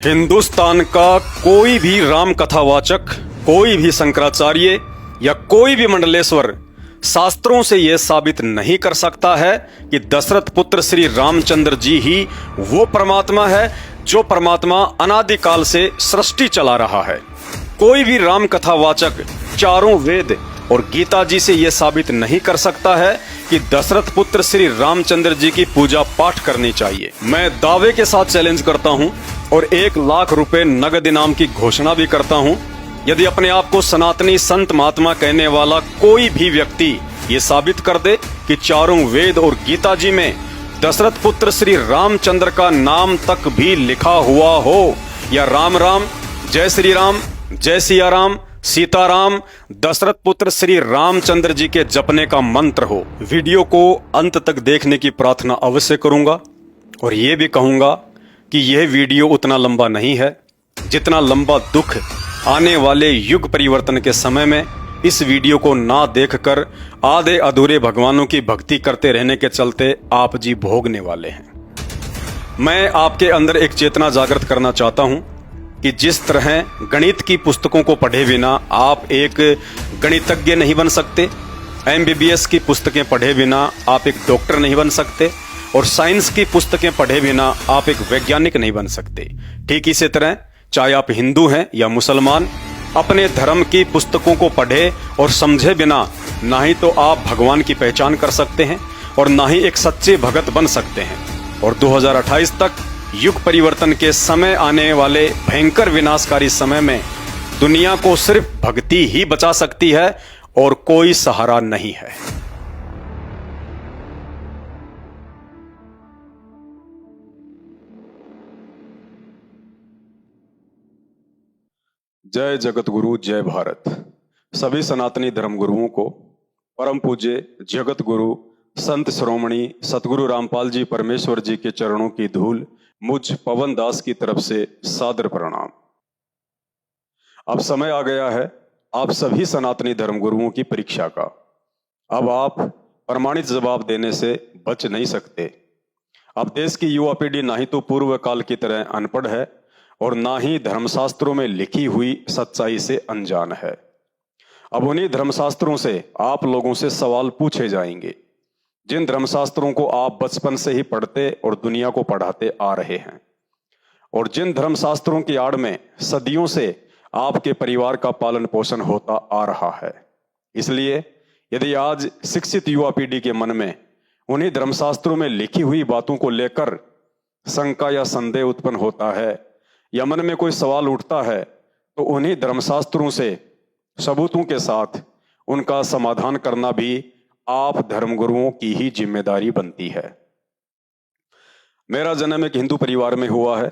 हिंदुस्तान का कोई भी राम कथावाचक, कोई भी शंकराचार्य या कोई भी मंडलेश्वर शास्त्रों से यह साबित नहीं कर सकता है कि दशरथ पुत्र श्री रामचंद्र जी ही वो परमात्मा है जो परमात्मा अनादिकाल से सृष्टि चला रहा है। कोई भी राम कथावाचक चारों वेद और गीता जी से यह साबित नहीं कर सकता है कि दशरथ पुत्र श्री रामचंद्र जी की पूजा पाठ करनी चाहिए। मैं दावे के साथ चैलेंज करता हूं और 1,00,000 रुपए नगद इनाम की घोषणा भी करता हूं, यदि अपने आप को सनातनी संत महात्मा कहने वाला कोई भी व्यक्ति ये साबित कर दे कि चारों वेद और गीता जी में दशरथ पुत्र श्री रामचंद्र का नाम तक भी लिखा हुआ हो, या राम राम, जय श्री राम, जय सिया राम, सीताराम, दशरथ पुत्र श्री रामचंद्र जी के जपने का मंत्र हो। वीडियो को अंत तक देखने की प्रार्थना अवश्य करूंगा और ये भी कहूंगा कि यह वीडियो उतना लंबा नहीं है जितना लंबा दुख आने वाले युग परिवर्तन के समय में इस वीडियो को ना देखकर आधे अधूरे भगवानों की भक्ति करते रहने के चलते आप जी भोगने वाले हैं। मैं आपके अंदर एक चेतना जागृत करना चाहता हूं कि जिस तरह गणित की पुस्तकों को पढ़े बिना आप एक गणितज्ञ नहीं बन सकते, MBBS की पुस्तकें पढ़े बिना आप एक डॉक्टर नहीं बन सकते, और साइंस की पुस्तकें पढ़े बिना आप एक वैज्ञानिक नहीं बन सकते, ठीक इसी तरह चाहे आप हिंदू हैं या मुसलमान, अपने धर्म की पुस्तकों को पढ़े और समझे बिना ना ही तो आप भगवान की पहचान कर सकते हैं और ना ही एक सच्चे भगत बन सकते हैं। और 2028 तक युग परिवर्तन के समय आने वाले भयंकर विनाशकारी समय में दुनिया को सिर्फ भक्ति ही बचा सकती है और कोई सहारा नहीं है। जय जगत गुरु, जय भारत। सभी सनातनी धर्म गुरुओं को परम पूज्य जगत गुरु संत श्रोमणी सतगुरु रामपाल जी परमेश्वर जी के चरणों की धूल मुझ पवन दास की तरफ से सादर प्रणाम। अब समय आ गया है आप सभी सनातनी धर्म गुरुओं की परीक्षा का। अब आप प्रमाणित जवाब देने से बच नहीं सकते। अब देश की युवा पीढ़ी ना ही तो पूर्व काल की तरह अनपढ़ है और ना ही धर्मशास्त्रों में लिखी हुई सच्चाई से अनजान है। अब उन्हीं धर्मशास्त्रों से आप लोगों से सवाल पूछे जाएंगे, जिन धर्मशास्त्रों को आप बचपन से ही पढ़ते और दुनिया को पढ़ाते आ रहे हैं, और जिन धर्मशास्त्रों की आड़ में सदियों से आपके परिवार का पालन पोषण होता आ रहा है। इसलिए यदि आज शिक्षित युवा पीढ़ी के मन में उन्हीं धर्मशास्त्रों में लिखी हुई बातों को लेकर शंका या संदेह उत्पन्न होता है या मन में कोई सवाल उठता है, तो उन्हीं धर्मशास्त्रों से सबूतों के साथ उनका समाधान करना भी आप धर्मगुरुओं की ही जिम्मेदारी बनती है। मेरा जन्म एक हिंदू परिवार में हुआ है।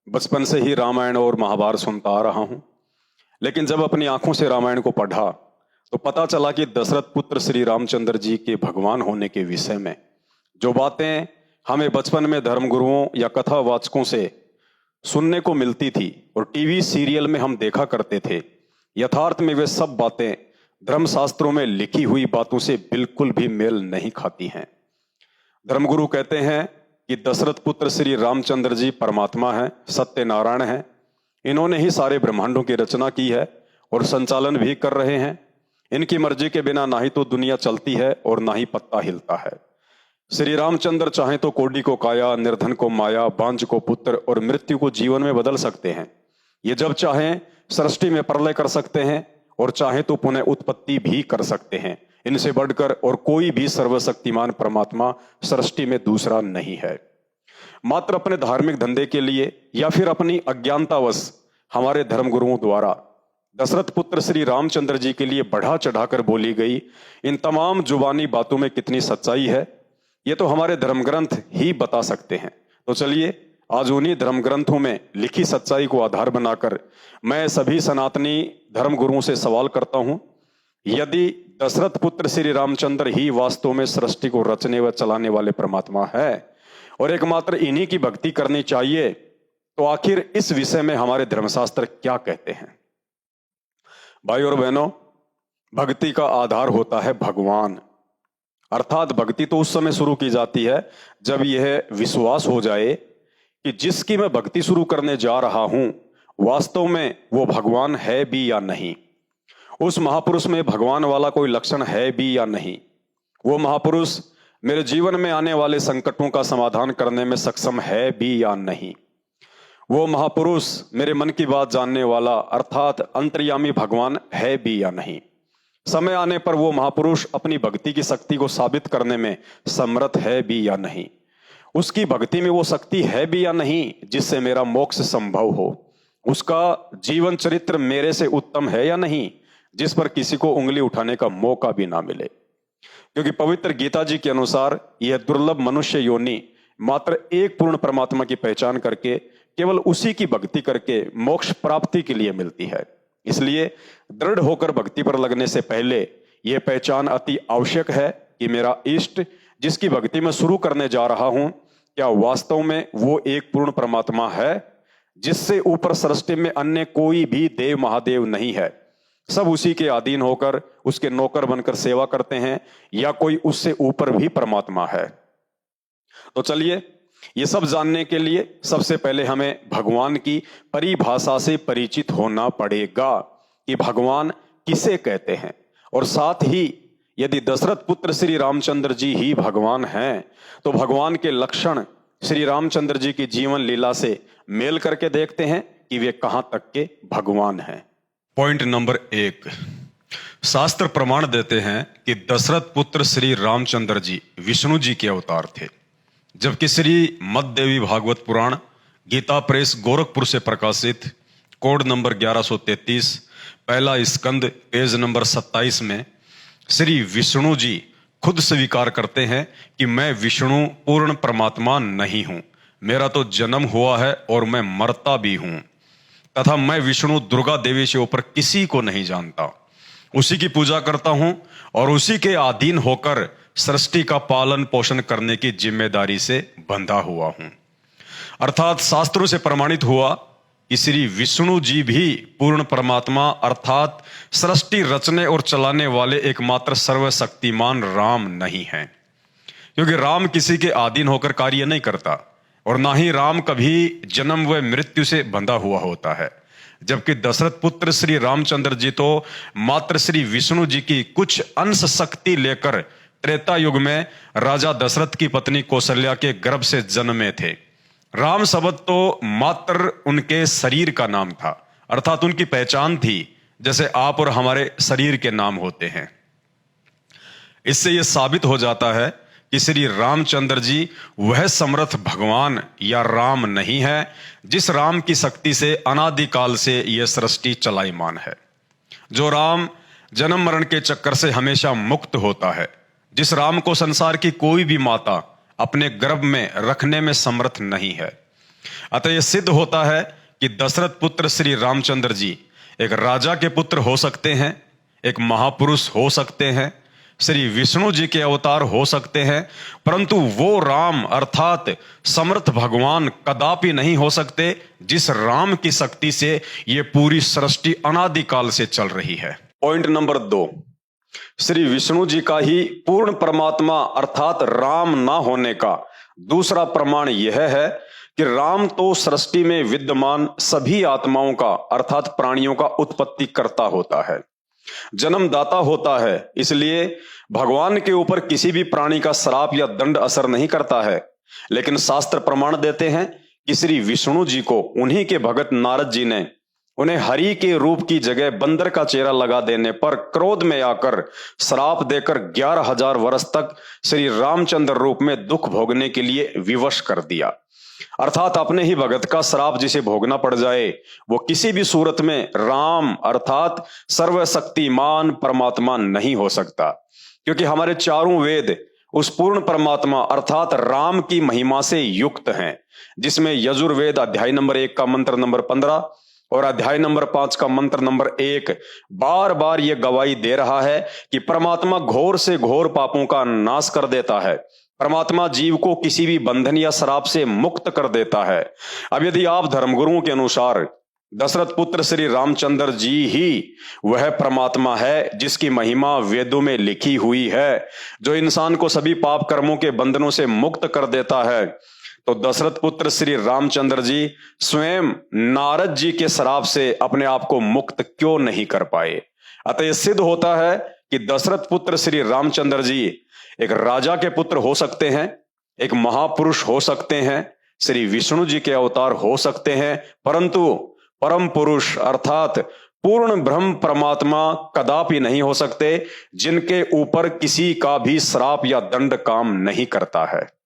बचपन से ही रामायण और महाभारत सुनता आ रहा हूं, लेकिन जब अपनी आंखों से रामायण को पढ़ा तो पता चला कि दशरथ पुत्र श्री रामचंद्र जी के भगवान होने के विषय में जो बातें हमें बचपन में धर्मगुरुओं या कथावाचकों से सुनने को मिलती थी और टीवी सीरियल में हम देखा करते थे, यथार्थ में वे सब बातें धर्मशास्त्रों में लिखी हुई बातों से बिल्कुल भी मेल नहीं खाती हैं। धर्मगुरु कहते हैं कि दशरथ पुत्र श्री रामचंद्र जी परमात्मा हैं, सत्यनारायण हैं। इन्होंने ही सारे ब्रह्मांडों की रचना की है और संचालन भी कर रहे हैं। इनकी मर्जी के बिना ना ही तो दुनिया चलती है और ना ही पत्ता हिलता है। श्री रामचंद्र चाहे तो कोडी को काया, निर्धन को माया, बांझ को पुत्र और मृत्यु को जीवन में बदल सकते हैं। ये जब चाहें सृष्टि में प्रलय कर सकते हैं और चाहे तो पुनः उत्पत्ति भी कर सकते हैं। इनसे बढ़कर और कोई भी सर्वशक्तिमान परमात्मा सृष्टि में दूसरा नहीं है। मात्र अपने धार्मिक धंधे के लिए या फिर अपनी अज्ञानतावश हमारे धर्मगुरुओं द्वारा दशरथ पुत्र श्री रामचंद्र जी के लिए बढ़ा चढ़ाकर बोली गई इन तमाम जुबानी बातों में कितनी सच्चाई है, ये तो हमारे धर्म ग्रंथ ही बता सकते हैं। तो चलिए आज उन्हीं धर्म ग्रंथों में लिखी सच्चाई को आधार बनाकर मैं सभी सनातनी धर्म गुरुओं से सवाल करता हूं, यदि दशरथ पुत्र श्री रामचंद्र ही वास्तव में सृष्टि को रचने व चलाने वाले परमात्मा है और एकमात्र इन्हीं की भक्ति करनी चाहिए, तो आखिर इस विषय में हमारे धर्मशास्त्र क्या कहते हैं। भाई और बहनों, भक्ति का आधार होता है भगवान, अर्थात भक्ति तो उस समय शुरू की जाती है जब यह विश्वास हो जाए कि कि जिसकी मैं भक्ति शुरू करने जा रहा हूं वास्तव में वो भगवान है भी या नहीं, उस महापुरुष में भगवान वाला कोई लक्षण है भी या नहीं, वो महापुरुष मेरे जीवन में आने वाले संकटों का समाधान करने में सक्षम है भी या नहीं, वो महापुरुष मेरे मन की बात जानने वाला अर्थात अंतर्यामी भगवान है भी या नहीं। समय आने पर वो महापुरुष अपनी भक्ति की शक्ति को साबित करने में समर्थ है भी या नहीं, उसकी भक्ति में वो शक्ति है भी या नहीं जिससे मेरा मोक्ष संभव हो, उसका जीवन चरित्र मेरे से उत्तम है या नहीं जिस पर किसी को उंगली उठाने का मौका भी ना मिले। क्योंकि पवित्र गीता जी के अनुसार यह दुर्लभ मनुष्य योनि मात्र एक पूर्ण परमात्मा की पहचान करके केवल उसी की भक्ति करके मोक्ष प्राप्ति के लिए मिलती है। इसलिए दृढ़ होकर भक्ति पर लगने से पहले यह पहचान अति आवश्यक है कि मेरा इष्ट जिसकी भक्ति में शुरू करने जा रहा हूं क्या वास्तव में वो एक पूर्ण परमात्मा है जिससे ऊपर सृष्टि में अन्य कोई भी देव महादेव नहीं है, सब उसी के अधीन होकर उसके नौकर बनकर सेवा करते हैं, या कोई उससे ऊपर भी परमात्मा है। तो चलिए ये सब जानने के लिए सबसे पहले हमें भगवान की परिभाषा से परिचित होना पड़ेगा कि भगवान किसे कहते हैं, और साथ ही यदि दशरथ पुत्र श्री रामचंद्र जी ही भगवान हैं तो भगवान के लक्षण श्री रामचंद्र जी की जीवन लीला से मेल करके देखते हैं कि वे कहां तक के भगवान हैं। पॉइंट नंबर 1, शास्त्र प्रमाण देते हैं कि दशरथ पुत्र श्री रामचंद्र जी विष्णु जी के अवतार थे, जबकि श्री मददेवी भागवत पुराण गीता प्रेस गोरखपुर से प्रकाशित कोड नंबर 1133 पहला स्कंद पेज नंबर 27 में श्री विष्णु जी खुद स्वीकार करते हैं कि मैं विष्णु पूर्ण परमात्मा नहीं हूं, मेरा तो जन्म हुआ है और मैं मरता भी हूं, तथा मैं विष्णु दुर्गा देवी से ऊपर किसी को नहीं जानता, उसी की पूजा करता हूं और उसी के अधीन होकर सृष्टि का पालन पोषण करने की जिम्मेदारी से बंधा हुआ हूं। अर्थात शास्त्रों से प्रमाणित हुआ कि श्री विष्णु जी भी पूर्ण परमात्मा अर्थात सृष्टि रचने और चलाने वाले एकमात्र सर्वशक्तिमान राम नहीं हैं, क्योंकि राम किसी के अधीन होकर कार्य नहीं करता और ना ही राम कभी जन्म व मृत्यु से बंधा हुआ होता है, जबकि दशरथ पुत्र श्री रामचंद्र जी तो मात्र श्री विष्णु जी की कुछ अंश शक्ति लेकर त्रेता युग में राजा दशरथ की पत्नी कौशल्या के गर्भ से जन्मे थे। राम शब्द तो मात्र उनके शरीर का नाम था, अर्थात उनकी पहचान थी, जैसे आप और हमारे शरीर के नाम होते हैं। इससे यह साबित हो जाता है कि श्री रामचंद्र जी वह समर्थ भगवान या राम नहीं है जिस राम की शक्ति से अनादिकाल से यह सृष्टि चलायमान है, जो राम जन्म मरण के चक्कर से हमेशा मुक्त होता है, जिस राम को संसार की कोई भी माता अपने गर्भ में रखने में समर्थ नहीं है। अतः यह सिद्ध होता है कि दशरथ पुत्र श्री रामचंद्र जी एक राजा के पुत्र हो सकते हैं, एक महापुरुष हो सकते हैं, श्री विष्णु जी के अवतार हो सकते हैं, परंतु वो राम अर्थात समर्थ भगवान कदापि नहीं हो सकते जिस राम की शक्ति से ये पूरी सृष्टि अनादिकाल से चल रही है। पॉइंट नंबर 2, श्री विष्णु जी का ही पूर्ण परमात्मा अर्थात राम ना होने का दूसरा प्रमाण यह है कि राम तो सृष्टि में विद्यमान सभी आत्माओं का अर्थात प्राणियों का उत्पत्ति करता होता है, जन्मदाता होता है, इसलिए भगवान के ऊपर किसी भी प्राणी का श्राप या दंड असर नहीं करता है। लेकिन शास्त्र प्रमाण देते हैं कि श्री विष्णु जी को उन्हीं के भगत नारद जी ने उन्हें हरि के रूप की जगह बंदर का चेहरा लगा देने पर क्रोध में आकर श्राप देकर 11,000 वर्ष तक श्री रामचंद्र रूप में दुख भोगने के लिए विवश कर दिया। अर्थात अपने ही भगत का श्राप जिसे भोगना पड़ जाए वो किसी भी सूरत में राम अर्थात सर्वशक्तिमान परमात्मा नहीं हो सकता, क्योंकि हमारे चारों वेद उस पूर्ण परमात्मा अर्थात राम की महिमा से युक्त हैं, जिसमें यजुर्वेद अध्याय नंबर 1 का मंत्र नंबर 15 और अध्याय नंबर 5 का मंत्र नंबर 1 बार बार यह गवाही दे रहा है कि परमात्मा घोर से घोर पापों का नाश कर देता है, परमात्मा जीव को किसी भी बंधन या श्राप से मुक्त कर देता है। अब यदि आप धर्मगुरुओं के अनुसार दशरथ पुत्र श्री रामचंद्र जी ही वह परमात्मा है जिसकी महिमा वेदों में लिखी हुई है, जो इंसान को सभी पाप कर्मों के बंधनों से मुक्त कर देता है, तो दशरथ पुत्र श्री रामचंद्र जी स्वयं नारद जी के श्राप से अपने आप को मुक्त क्यों नहीं कर पाए। अतः यह सिद्ध होता है कि दशरथ पुत्र श्री रामचंद्र जी एक राजा के पुत्र हो सकते हैं, एक महापुरुष हो सकते हैं, श्री विष्णु जी के अवतार हो सकते हैं, परंतु परम पुरुष अर्थात पूर्ण ब्रह्म परमात्मा कदापि नहीं हो सकते, जिनके ऊपर किसी का भी श्राप या दंड काम नहीं करता है।